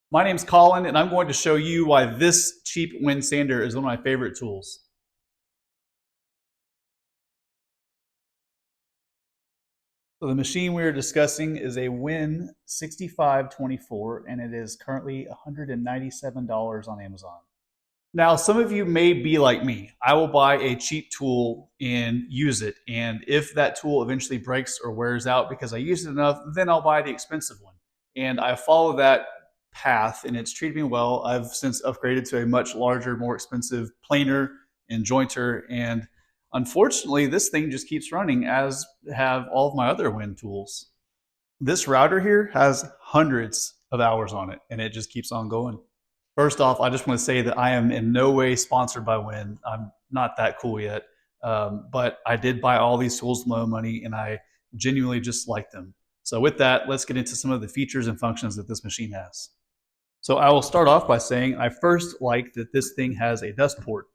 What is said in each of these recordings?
My name's Colin, and I'm going to show you why this cheap WEN sander is one of my favorite tools. So the machine we are discussing is a WEN 6524, and it is currently $197 on Amazon. Now, some of you may be like me. I will buy a cheap tool and use it, and if that tool eventually breaks or wears out because I use it enough, then I'll buy the expensive one. And I follow that path, and it's treated me well. I've since upgraded to a much larger, more expensive planer and jointer, and unfortunately, this thing just keeps running, as have all of my other WEN tools. This router here has hundreds of hours on it, and it just keeps on going. First off, I just want to say that I am in no way sponsored by WEN. I'm not that cool yet, but I did buy all these tools with my own money, and I genuinely just like them. So with that, let's get into some of the features and functions that this machine has. So I will start off by saying I first like that this thing has a dust port.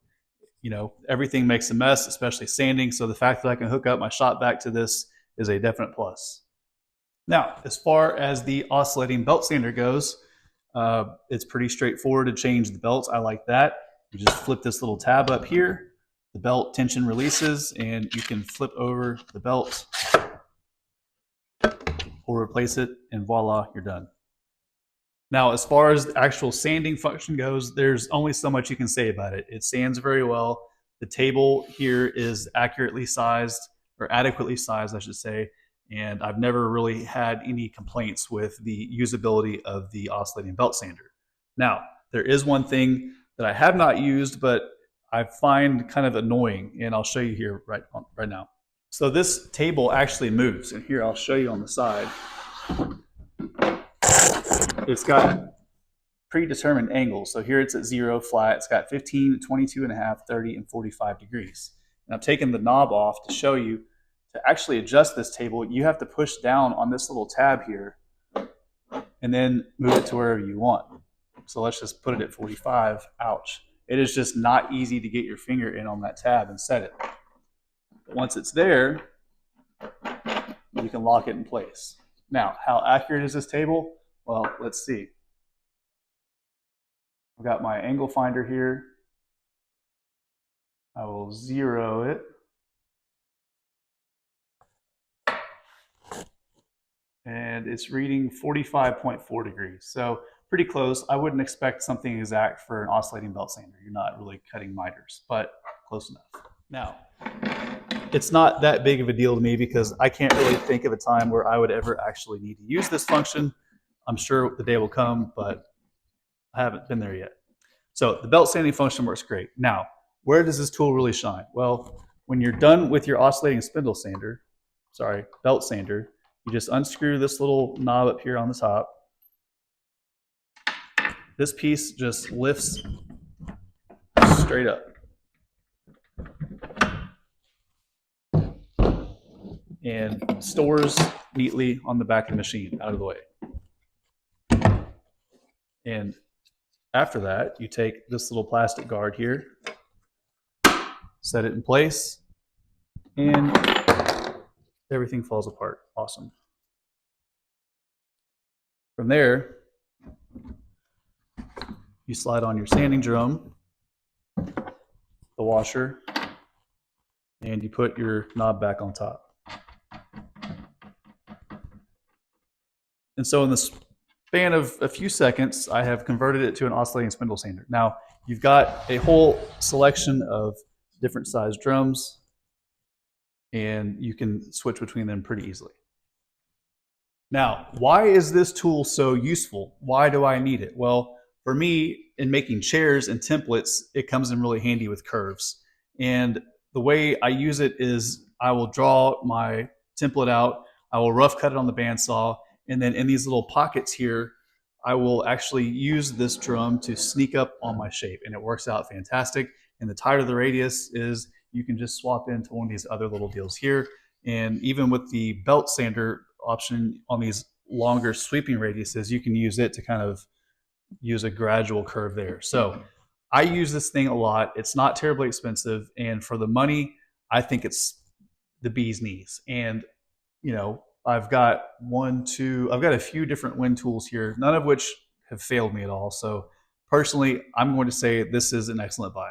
You know, everything makes a mess, especially sanding. So the fact that I can hook up my shop vac to this is a definite plus. Now, as far as the oscillating belt sander goes, it's pretty straightforward to change the belts. I like that. You just flip this little tab up here, the belt tension releases, and you can flip over the belt or replace it, and voila, you're done. Now, as far as the actual sanding function goes, there's only so much you can say about it. It sands very well. The table here is accurately sized, or adequately sized, I should say, and I've never really had any complaints with the usability of the oscillating belt sander. Now, there is one thing that I have not used, but I find kind of annoying, and I'll show you here right now. So this table actually moves, and here I'll show you on the side. It's got predetermined angles. So here it's at 0 flat. It's got 15, 22 and a half, 30, and 45 degrees. And I've taken the knob off to show you. To actually adjust this table, you have to push down on this little tab here and then move it to wherever you want. So let's just put it at 45. Ouch. It is just not easy to get your finger in on that tab and set it. But once it's there, you can lock it in place. Now, how accurate is this table? Well, let's see. I've got my angle finder here. I will zero it. And it's reading 45.4 degrees. So pretty close. I wouldn't expect something exact for an oscillating belt sander. You're not really cutting miters, but close enough. Now, it's not that big of a deal to me because I can't really think of a time where I would ever actually need to use this function. I'm sure the day will come, but I haven't been there yet. So the belt sanding function works great. Now, where does this tool really shine? Well, when you're done with your oscillating belt sander, you just unscrew this little knob up here on the top. This piece just lifts straight up. And stores neatly on the back of the machine, out of the way. And after that, you take this little plastic guard here, set it in place, and everything falls apart. Awesome. From there, you slide on your sanding drum, the washer, and you put your knob back on top. And so in the span of a few seconds, I have converted it to an oscillating spindle sander. Now, you've got a whole selection of different size drums, and you can switch between them pretty easily. Now, why is this tool so useful? Why do I need it? Well, for me, in making chairs and templates, it comes in really handy with curves. And the way I use it is I will draw my template out, I will rough cut it on the bandsaw, and then in these little pockets here, I will actually use this drum to sneak up on my shape, and it works out fantastic. And the tighter the radius is, you can just swap into one of these other little deals here. And even with the belt sander option on these longer sweeping radiuses, you can use it to kind of use a gradual curve there. So I use this thing a lot. It's not terribly expensive, and for the money, I think it's the bee's knees. And you know, I've got a few different WEN tools here, none of which have failed me at all. So personally, I'm going to say this is an excellent buy.